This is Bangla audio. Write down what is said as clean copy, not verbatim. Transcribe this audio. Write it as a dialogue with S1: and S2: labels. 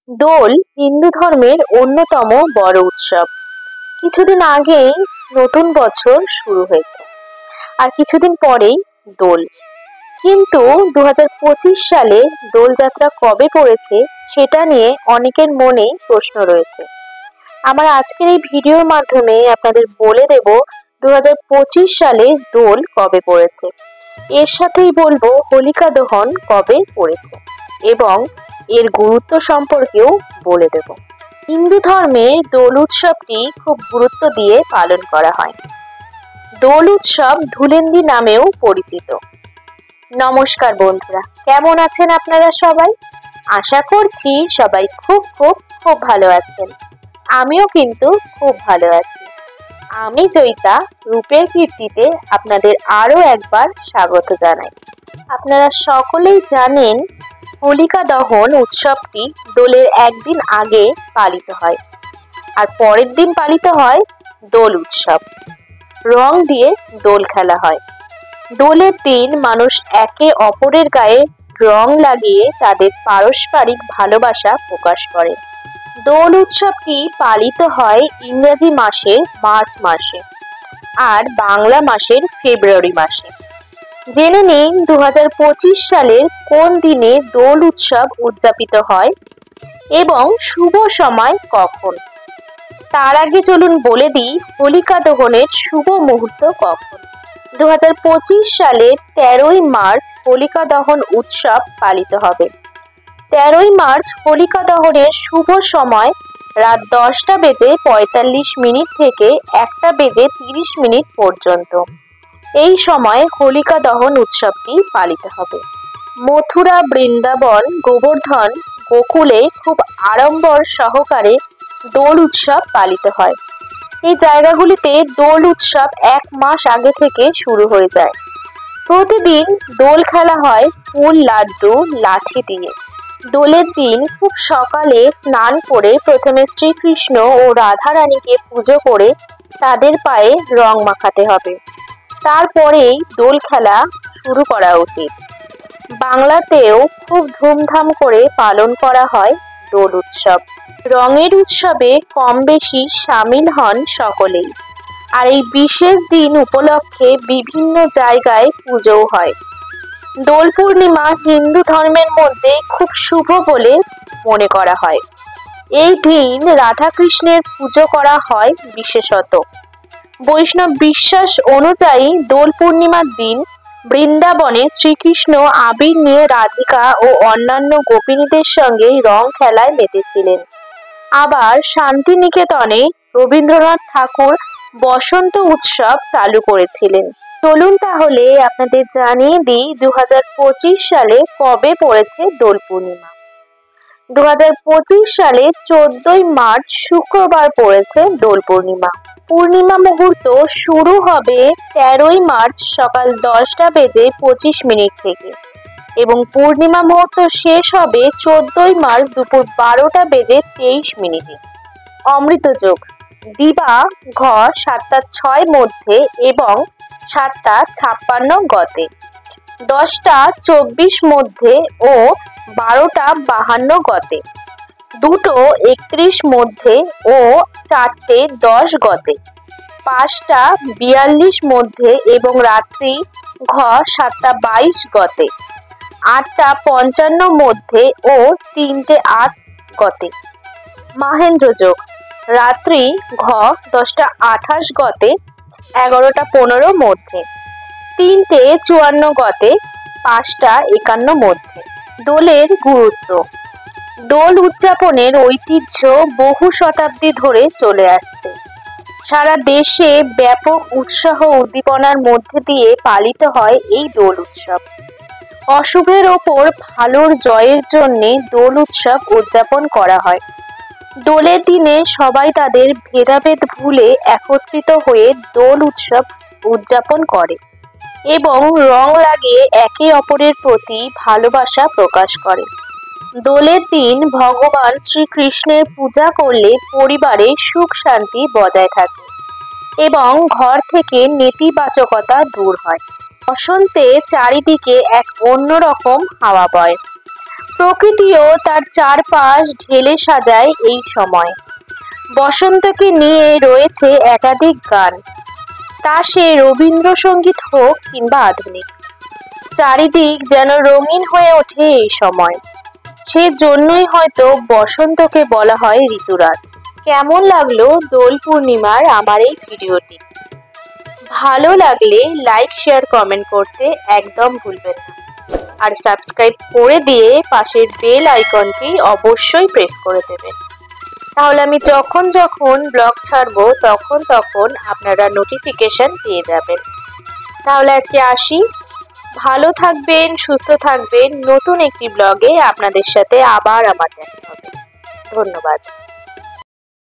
S1: দোল হিন্দু ধর্মের অন্যতম বড় উৎসব। কিছুদিন আগেই নতুন বছর শুরু হয়েছে, আর কিছুদিন পরেই দোল। কিন্তু 2025 সালে দোলযাত্রা কবে পড়েছে সেটা নিয়ে অনেকের মনেই প্রশ্ন রয়েছে। আমার আজকের এই ভিডিওর মাধ্যমে আপনাদের বলে দেব 2025 সালে দোল কবে পড়েছে। এর সাথেই বলবো হোলিকা দহন কবে পড়েছে এবং এর গুরুত্ব সম্পর্কেও বলে দেব। হিন্দু ধর্মে দোল উৎসবটি খুব গুরুত্ব দিয়ে পালন করা হয়। দোল উৎসব ধুলেন্দি নামেও পরিচিত। নমস্কার বন্ধুরা, কেমন আছেন আপনারা সবাই? আশা করছি সবাই খুব খুব খুব ভালো আছেন। আমিও কিন্তু খুব ভালো আছি। আমি জয়িতা রূপের কীর্তিতে আপনাদের আরো একবার স্বাগত জানাই। আপনারা সকলেই জানেন হোলিকা দহন উৎসবটি দোলের একদিন আগে পালিত হয়, আর পরের দিন পালিত হয় দোল উৎসব। রং দিয়ে দোল খেলা হয়। দোলের দিন মানুষ একে অপরের গায়ে রং লাগিয়ে তাদের পারস্পরিক ভালোবাসা প্রকাশ করে। দোল উৎসবটি পালিত হয় ইংরেজি মাসের মার্চ মাসে আর বাংলা মাসের ফেব্রুয়ারি মাসে। জেনে নিন 2025 সালের কোন দিনে দোল উৎসব উদযাপিত হয় এবং শুভ সময় কখন। তার আগে চলুন বলে দিই হোলিকা দহনের শুভ মুহূর্ত কখন। 2025 সালের 13ই মার্চ হোলিকা দহন উৎসব পালিত হবে। 13ই মার্চ হোলিকা দহনের শুভ সময় রাত 10:45 থেকে 1:30 পর্যন্ত। এই সময় হোলিকা দহন উৎসবটি পালিত হবে। মথুরা, বৃন্দাবন, গোবর্ধন, গোকুলে খুব আড়ম্বর সহকারে দোল উৎসব পালিত হয়। এই জায়গাগুলিতে দোল উৎসব 1 মাস আগে থেকে শুরু হয়ে যায়। প্রতিদিন দোল খেলা হয় ফুল, লাড্ডু, লাঠি দিয়ে। দোলের দিন খুব সকালে স্নান করে প্রথমে শ্রীকৃষ্ণ ও রাধারানীকে পুজো করে তাদের পায়ে রং মাখাতে হবে। তারপরেই দোল খেলা শুরু করা উচিত। বাংলাতেও খুব ধুমধাম করে পালন করা হয় দোল উৎসব। রঙের উৎসবে কম বেশি সামিল হন সকলেই, আর এই বিশেষ দিন উপলক্ষে বিভিন্ন জায়গায় পুজোও হয়। দোল পূর্ণিমা হিন্দু ধর্মের মধ্যে খুব শুভ বলে মনে করা হয়। এই দিন রাধাকৃষ্ণের পুজো করা হয় বিশেষত। বৈষ্ণব বিশ্বাস অনুযায়ী দোল পূর্ণিমার দিন বৃন্দাবনে শ্রীকৃষ্ণ আবির নিয়ে রাধিকা ও অন্যান্য গোপিনীদের সঙ্গে রং খেলায় মেতেছিলেন। আবার শান্তিনিকেতনে রবীন্দ্রনাথ ঠাকুর বসন্ত উৎসব চালু করেছিলেন। চলুন তাহলে আপনাদের জানিয়ে দিই 2025 সালে কবে পড়েছে দোল পূর্ণিমা। 2025 সালে 14ই মার্চ শুক্রবার পড়েছে দোল পূর্ণিমা। পূর্ণিমা মুহূর্ত শুরু হবে 13ই মার্চ সকাল 10:25 থেকে এবং পূর্ণিমা মুহূর্ত শেষ হবে 14ই মার্চ দুপুর 12:23। অমৃত যোগ দিবা ঘ 7:06 মধ্যে এবং 7:56 গতে, 10:24 মধ্যে ও 12:52 গতে, 2:31 মধ্যে ও 4:10 গতে, 5:42 মধ্যে এবং রাত্রি ঘ 7:22 গতে, 8:55 মধ্যে ও 3:08 গতে। মাহেন্দ্র যোগ রাত্রি ঘ 10:28 গতে, 11:15 মধ্যে, 3:54 গতে, 5:51 মধ্যে। দোলের গুরুত্ব। দোল উদযাপনের ঐতিহ্য বহু শতাব্দী ধরে চলে আসছে। সারা দেশে ব্যাপক উৎসাহ উদ্দীপনার মধ্যে দিয়ে পালিত হয় এই দোল উৎসব। অশুভের ওপর ভালোর জয়ের জন্যে দোল উৎসব উদযাপন করা হয়। দোলের দিনে সবাই তাদের ভেদাভেদ ভুলে একত্রিত হয়ে দোল উৎসব উদযাপন করে এবং রং লাগিয়ে একে অপরের প্রতি ভালোবাসা প্রকাশ করে। দোলের দিন ভগবান শ্রীকৃষ্ণের পূজা করলে পরিবারে সুখ শান্তি বজায় থাকে এবং ঘর থেকে নেতিবাচকতা দূর হয়। বসন্তে চারিদিকে এক অন্যরকম হাওয়া বয়। প্রকৃতিও তার চারপাশ ঢেলে সাজায় এই সময়। বসন্তকে নিয়ে রয়েছে একাধিক গান, তা সে রবীন্দ্রসঙ্গীত হোক কিংবা আধুনিক। চারিদিক যেন রঙিন হয়ে ওঠে এই সময়। সেজন্যই হয়তো বসন্তকে বলা হয় ঋতুরাজ। কেমন লাগলো দোল পূর্ণিমার আমার এই ভিডিওটি? ভালো লাগলে লাইক, শেয়ার, কমেন্ট করতে একদম ভুলবেন না। আর সাবস্ক্রাইব করে দিয়ে পাশের বেল আইকনটি অবশ্যই প্রেস করে দেবেন। তাহলে আমি যখন যখন ব্লগ ছাড়বো তখন আপনারা নোটিফিকেশন পেয়ে যাবেন। তাহলে আজকে আসি, ভালো থাকবেন, সুস্থ থাকবেন। নতুন একটি ব্লগে আপনাদের সাথে আবার আমার দেখা হবে। ধন্যবাদ।